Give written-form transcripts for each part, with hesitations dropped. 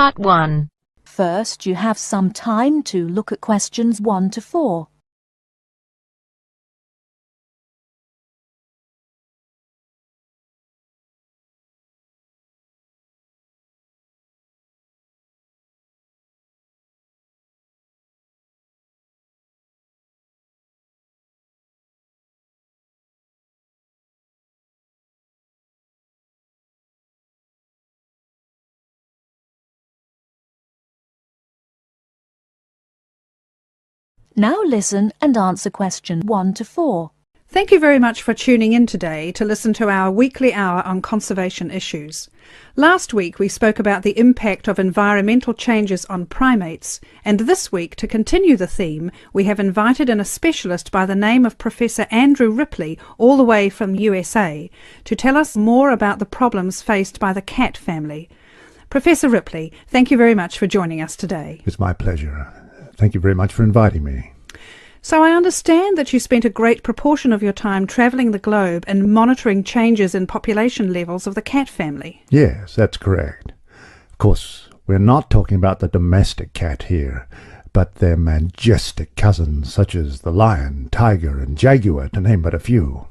Part 1. First, you have some time to look at questions 1 to 4. Now listen and answer question 1 to 4. Thank you very much for tuning in today to listen to our weekly hour on conservation issues. Last week we spoke about the impact of environmental changes on primates, and this week, to continue the theme, we have invited in a specialist by the name of Professor Andrew Ripley, all the way from USA, to tell us more about the problems faced by the cat family. Professor Ripley, thank you very much for joining us today. It's my pleasure. Thank you very much for inviting me. So I understand that you spent a great proportion of your time travelling the globe and monitoring changes in population levels of the cat family. Yes, that's correct. Of course, we're not talking about the domestic cat here, but their majestic cousins such as the lion, tiger and jaguar, to name but a few.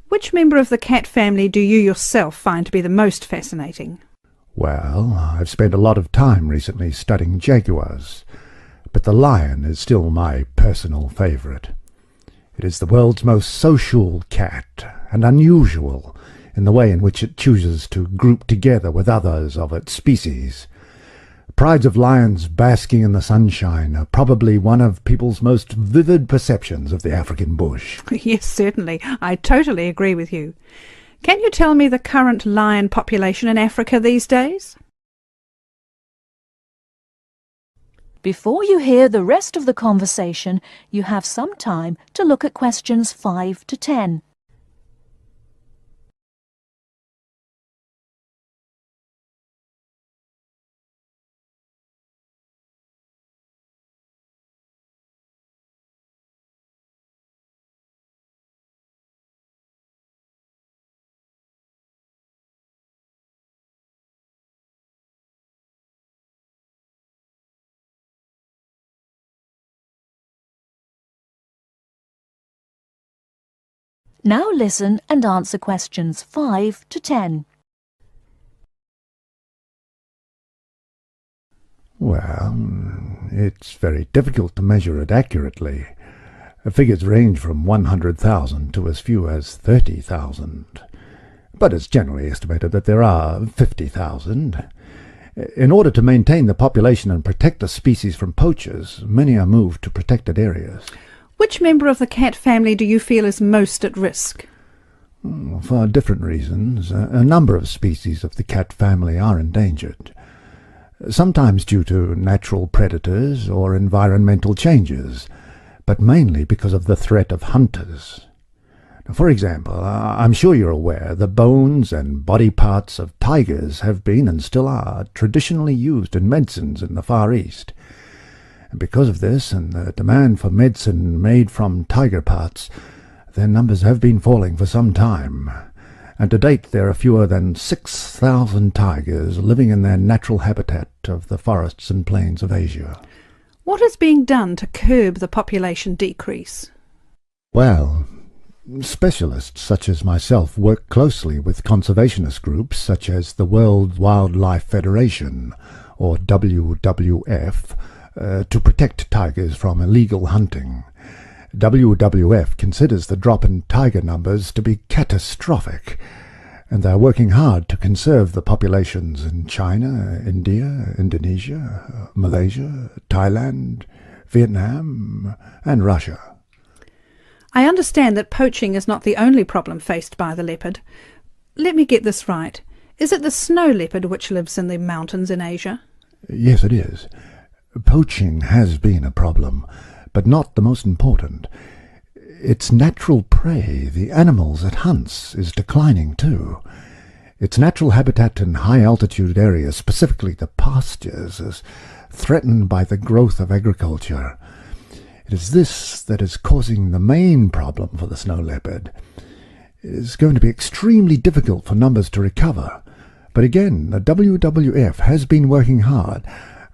Which member of the cat family do you yourself find to be the most fascinating? Well, I've spent a lot of time recently studying jaguars, but the lion is still my personal favourite. It is the world's most social cat, and unusual in the way in which it chooses to group together with others of its species. Prides of lions basking in the sunshine are probably one of people's most vivid perceptions of the African bush. Yes, certainly. I totally agree with you. Can you tell me the current lion population in Africa these days? Before you hear the rest of the conversation, you have some time to look at questions 5 to 10. Now listen and answer questions 5 to 10. Well, it's very difficult to measure it accurately. Figures range from 100,000 to as few as 30,000. But it's generally estimated that there are 50,000. In order to maintain the population and protect the species from poachers, many are moved to protected areas. Which member of the cat family do you feel is most at risk? For different reasons, a number of species of the cat family are endangered, sometimes due to natural predators or environmental changes, but mainly because of the threat of hunters. For example, I'm sure you're aware the bones and body parts of tigers have been and still are traditionally used in medicines in the Far East. And because of this and the demand for medicine made from tiger parts, their numbers have been falling for some time, and to date there are fewer than 6,000 tigers living in their natural habitat of the forests and plains of Asia. What is being done to curb the population decrease? Well, specialists such as myself work closely with conservationist groups such as the World Wildlife Federation, or WWF, to protect tigers from illegal hunting. WWF considers the drop in tiger numbers to be catastrophic, and they are working hard to conserve the populations in China, India, Indonesia, Malaysia, Thailand, Vietnam, and Russia. I understand that poaching is not the only problem faced by the leopard. Let me get this right. Is it the snow leopard which lives in the mountains in Asia? Yes, it is. Poaching has been a problem, but not the most important. Its natural prey, the animals it hunts, is declining too. Its natural habitat in high-altitude areas, specifically the pastures, is threatened by the growth of agriculture. It is this that is causing the main problem for the snow leopard. It is going to be extremely difficult for numbers to recover, But again, the WWF has been working hard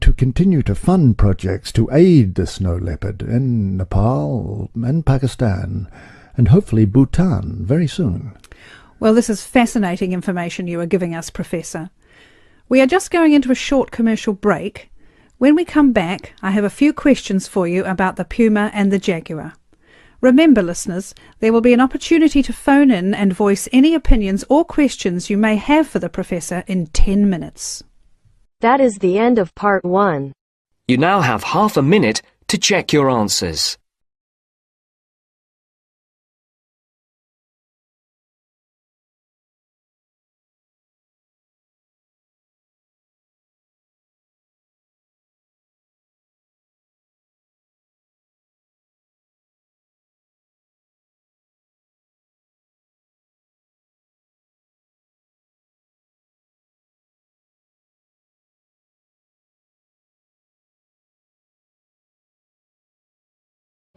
to continue to fund projects to aid the snow leopard in Nepal and Pakistan, and hopefully Bhutan very soon. Well, this is fascinating information you are giving us, Professor. We are just going into a short commercial break. When we come back, I have a few questions for you about the puma and the jaguar. Remember, listeners, there will be an opportunity to phone in and voice any opinions or questions you may have for the Professor in 10 minutes. That is the end of part 1. You now have half a minute to check your answers.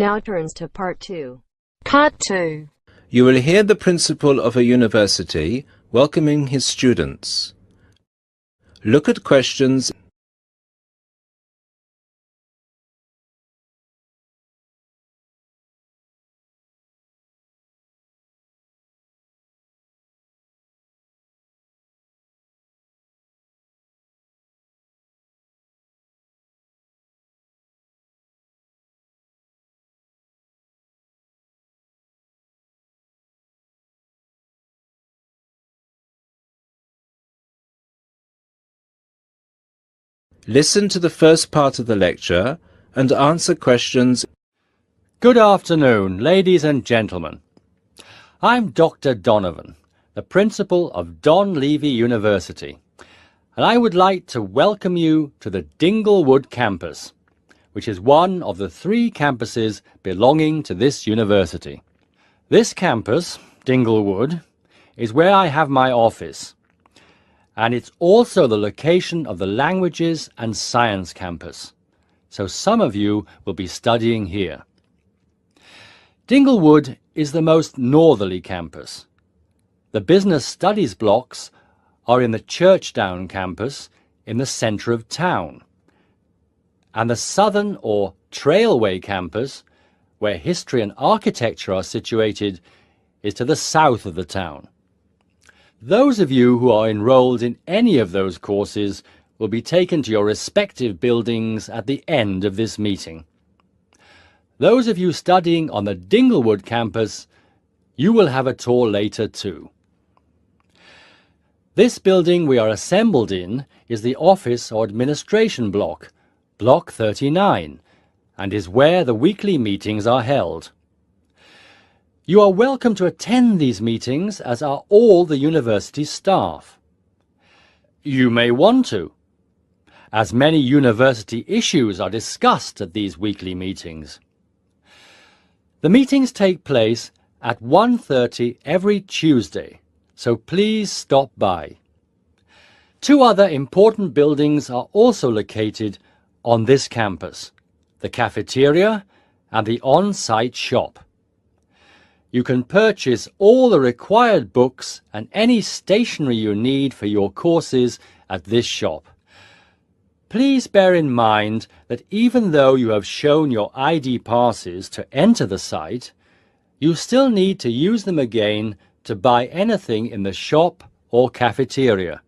Now turns to part 2. Part 2. You will hear the principal of a university welcoming his students. Look at questions. Listen to the first part of the lecture and answer questions. Good afternoon, ladies and gentlemen. I'm Dr. Donovan, the principal of Don Levy University, and I would like to welcome you to the Dinglewood campus, which is one of the 3 campuses belonging to this university. This campus, Dinglewood, is where I have my office, and it's also the location of the Languages and Science campus, so some of you will be studying here. Dinglewood is the most northerly campus. The Business Studies blocks are in the Churchdown campus in the centre of town, and the Southern or Trailway campus, where history and architecture are situated, is to the south of the town. Those of you who are enrolled in any of those courses will be taken to your respective buildings at the end of this meeting. Those of you studying on the Dinglewood campus, you will have a tour later too. This building we are assembled in is the Office or Administration Block, Block 39, and is where the weekly meetings are held. You are welcome to attend these meetings, as are all the university staff. You may want to, as many university issues are discussed at these weekly meetings. The meetings take place at 1:30 every Tuesday, so please stop by. 2 other important buildings are also located on this campus, the cafeteria and the on-site shop. You can purchase all the required books and any stationery you need for your courses at this shop. Please bear in mind that even though you have shown your ID passes to enter the site, you still need to use them again to buy anything in the shop or cafeteria.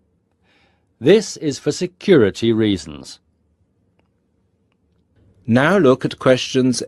This is for security reasons. Now look at questions.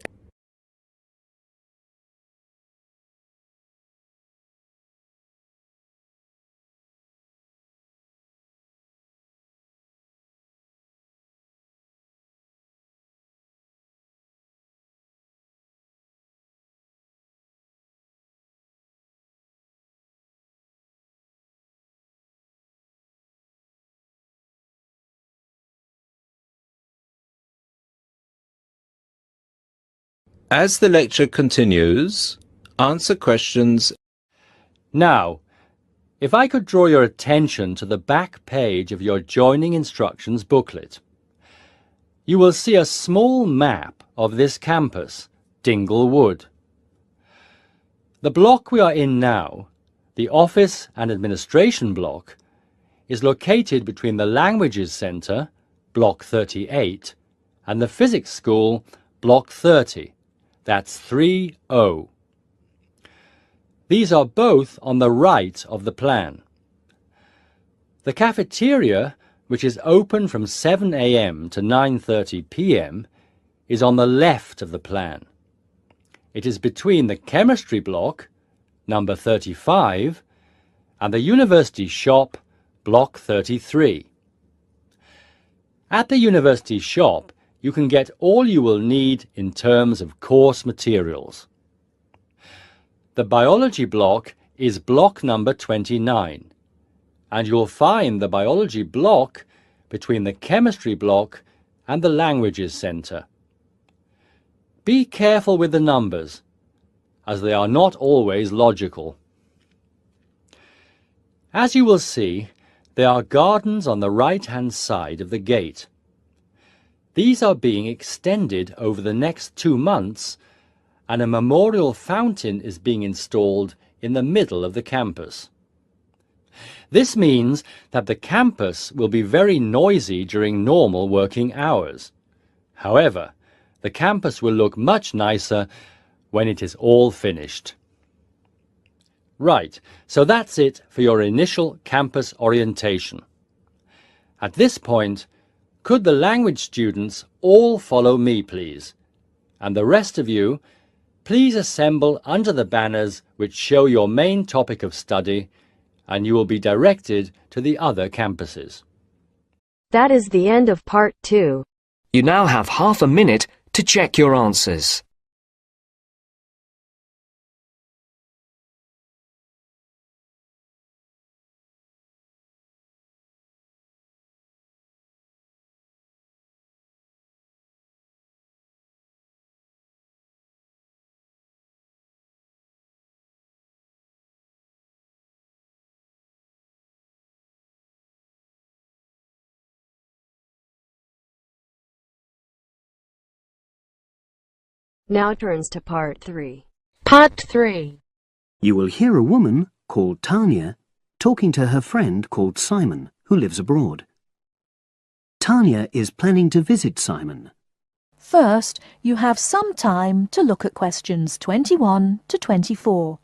As the lecture continues, answer questions. Now, if I could draw your attention to the back page of your joining instructions booklet, you will see a small map of this campus, Dinglewood. The block we are in now, the Office and Administration block, is located between the Languages Centre, Block 38, and the Physics School, Block 30. That's 3O. These are both on the right of the plan. The cafeteria, which is open from 7 a.m. to 9:30 p.m, is on the left of the plan. It is between the chemistry block, number 35, and the university shop, block 33. At the university shop, you can get all you will need in terms of course materials. The biology block is block number 29, and you'll find the biology block between the chemistry block and the languages centre. Be careful with the numbers, as they are not always logical. As you will see, there are gardens on the right-hand side of the gate. These are being extended over the next 2 months, and a memorial fountain is being installed in the middle of the campus. This means that the campus will be very noisy during normal working hours. However, the campus will look much nicer when it is all finished. Right, so that's it for your initial campus orientation. At this point, could the language students all follow me, please? And the rest of you, please assemble under the banners which show your main topic of study, and you will be directed to the other campuses. That is the end of part 2. You now have half a minute to check your answers. Now turns to part 3. Part 3. You will hear a woman called Tanya talking to her friend called Simon, who lives abroad. Tanya is planning to visit Simon. First, you have some time to look at questions 21 to 24.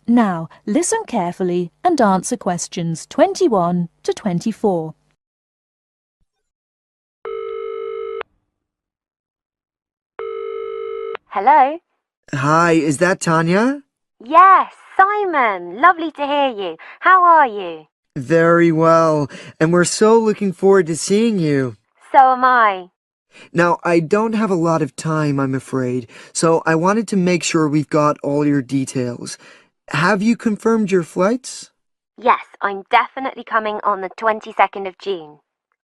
Now, listen carefully and answer questions 21 to 24. Hello? Hi, is that Tanya? Yes, Simon. Lovely to hear you. How are you? Very well, and we're so looking forward to seeing you. So am I. Now, I don't have a lot of time, I'm afraid, so I wanted to make sure we've got all your details. Have you confirmed your flights? Yes, I'm definitely coming on the 22nd of June.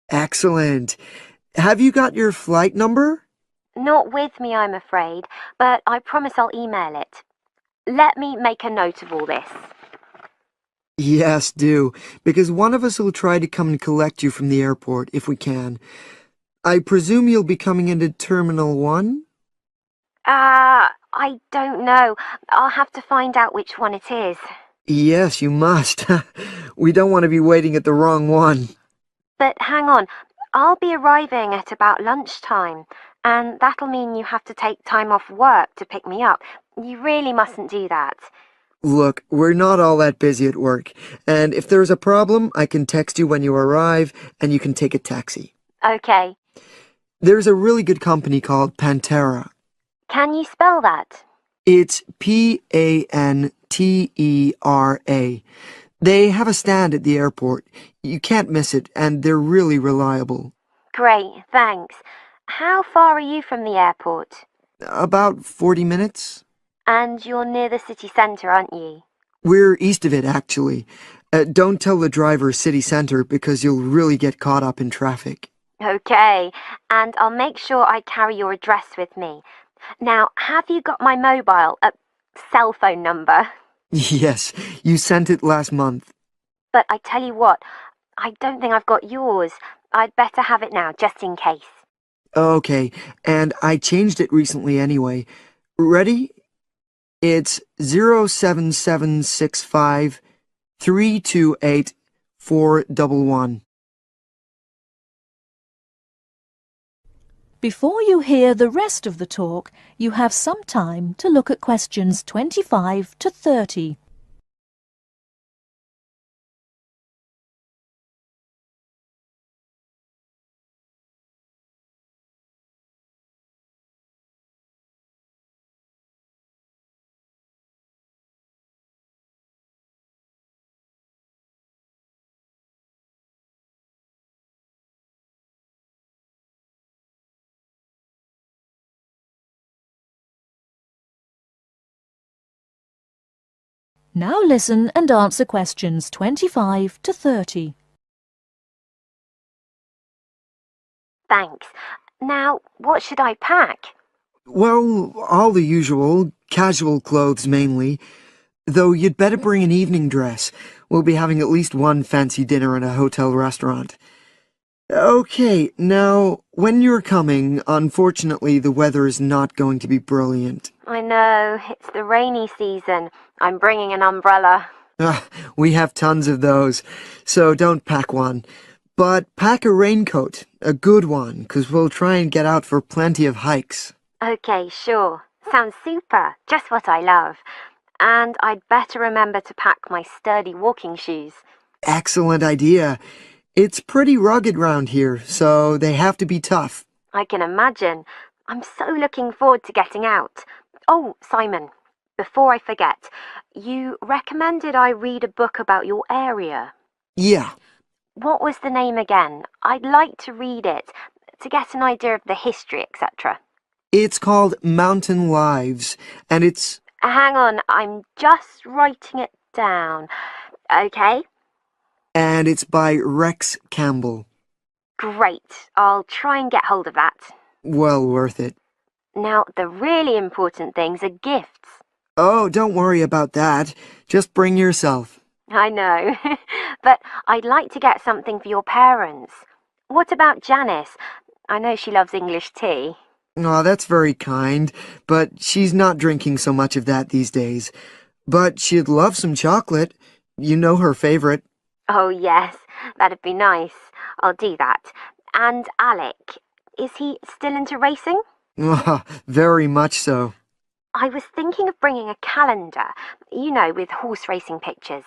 Excellent. Have you got your flight number? Not with me, I'm afraid, but I promise I'll email it. Let me make a note of all this. Yes, do, because one of us will try to come and collect you from the airport if we can. I presume you'll be coming into Terminal 1? I don't know. I'll have to find out which one it is. Yes, you must. We don't want to be waiting at the wrong one. But hang on, I'll be arriving at about lunchtime, and that'll mean you have to take time off work to pick me up. You really mustn't do that. Look, we're not all that busy at work, and if there's a problem, I can text you when you arrive, and you can take a taxi. Okay. There's a really good company called Pantera. Can you spell that? It's Pantera. They have a stand at the airport. You can't miss it, and they're really reliable. Great, thanks. How far are you from the airport? About 40 minutes. And you're near the city centre, aren't you? We're east of it, actually. Don't tell the driver city center because you'll really get caught up in traffic. Okay, and I'll make sure I carry your address with me. Now, have you got my mobile, cell phone number? Yes, you sent it last month. But I tell you what, I don't think I've got yours. I'd better have it now, just in case. Okay, and I changed it recently anyway. Ready? It's 07765 328 411. Before you hear the rest of the talk, you have some time to look at questions 25 to 30. Now listen and answer questions 25 to 30. Thanks. Now, what should I pack? Well, all the usual, casual clothes mainly. Though you'd better bring an evening dress. We'll be having at least one fancy dinner in a hotel restaurant. Okay, now, when you're coming, unfortunately the weather is not going to be brilliant. I know, it's the rainy season. I'm bringing an umbrella. We have tons of those, so don't pack one. But pack a raincoat, a good one, 'cause we'll try and get out for plenty of hikes. Okay, sure. Sounds super. Just what I love. And I'd better remember to pack my sturdy walking shoes. Excellent idea. It's pretty rugged round here, so they have to be tough. I can imagine. I'm so looking forward to getting out. Oh, Simon, before I forget, you recommended I read a book about your area. Yeah. What was the name again? I'd like to read it, to get an idea of the history, etc. It's called Mountain Lives, and it's... Hang on, I'm just writing it down. Okay? And it's by Rex Campbell. Great. I'll try and get hold of that. Well worth it. Now, the really important things are gifts. Oh, don't worry about that. Just bring yourself. I know. But I'd like to get something for your parents. What about Janice? I know she loves English tea. Oh, that's very kind, but she's not drinking so much of that these days. But she'd love some chocolate. You know her favorite. Oh, yes. That'd be nice. I'll do that. And Alec, is he still into racing? Very much so. I was thinking of bringing a calendar, you know, with horse racing pictures.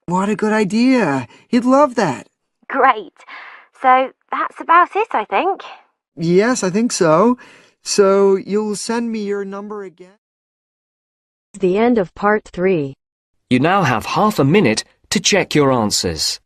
What a good idea. He'd love that. Great. So that's about it, I think. Yes, I think so. So you'll send me your number again? The end of part 3. You now have half a minute to check your answers.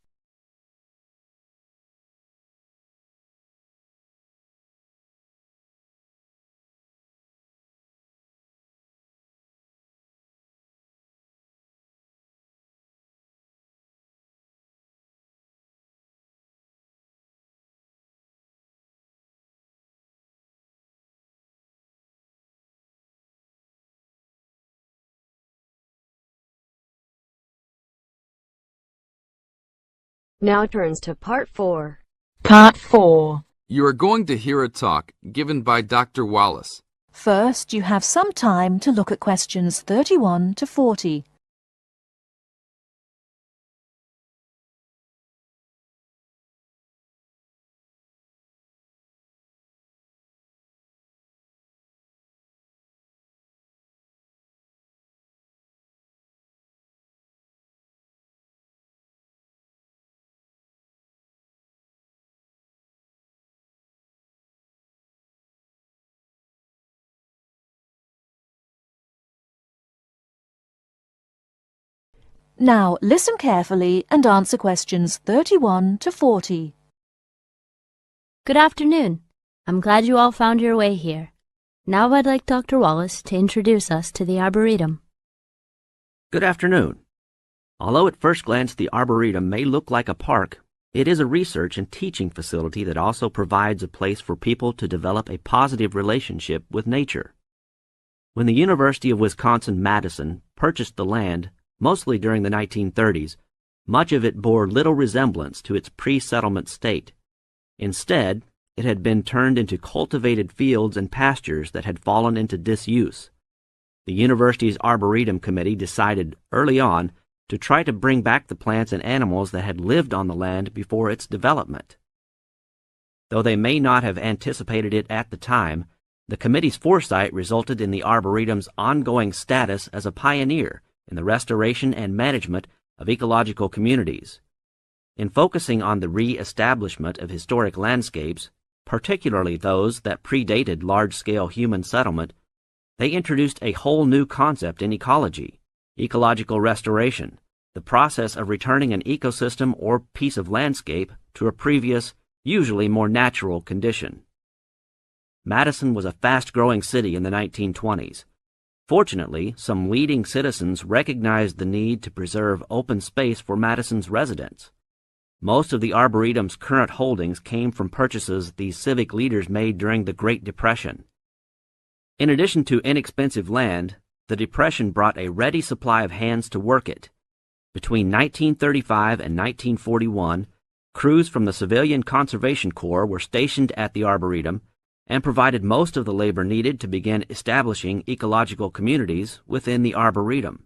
Now turns to part 4. Part 4. You are going to hear a talk given by Dr. Wallace. First, you have some time to look at questions 31 to 40. Now, listen carefully and answer questions 31 to 40. Good afternoon. I'm glad you all found your way here. Now I'd like Dr. Wallace to introduce us to the Arboretum. Good afternoon. Although at first glance the Arboretum may look like a park, it is a research and teaching facility that also provides a place for people to develop a positive relationship with nature. When the University of Wisconsin-Madison purchased the land, mostly during the 1930s, much of it bore little resemblance to its pre-settlement state. Instead, it had been turned into cultivated fields and pastures that had fallen into disuse. The university's Arboretum Committee decided early on to try to bring back the plants and animals that had lived on the land before its development. Though they may not have anticipated it at the time, the committee's foresight resulted in the Arboretum's ongoing status as a pioneer in the restoration and management of ecological communities. In focusing on the re-establishment of historic landscapes, particularly those that predated large-scale human settlement, they introduced a whole new concept in ecology, ecological restoration, the process of returning an ecosystem or piece of landscape to a previous, usually more natural condition. Madison was a fast-growing city in the 1920s. Fortunately, some leading citizens recognized the need to preserve open space for Madison's residents. Most of the Arboretum's current holdings came from purchases these civic leaders made during the Great Depression. In addition to inexpensive land, the Depression brought a ready supply of hands to work it. Between 1935 and 1941, crews from the Civilian Conservation Corps were stationed at the Arboretum and provided most of the labor needed to begin establishing ecological communities within the Arboretum.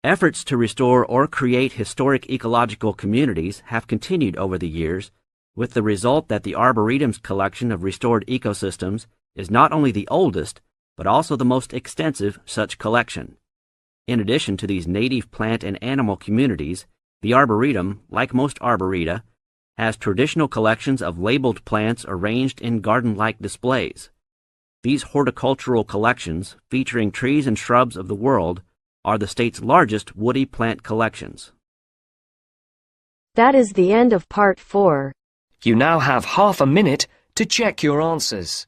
Efforts to restore or create historic ecological communities have continued over the years, with the result that the Arboretum's collection of restored ecosystems is not only the oldest, but also the most extensive such collection. In addition to these native plant and animal communities, the Arboretum, like most arboreta, has traditional collections of labeled plants arranged in garden-like displays. These horticultural collections, featuring trees and shrubs of the world, are the state's largest woody plant collections. That is the end of part 4. You now have half a minute to check your answers.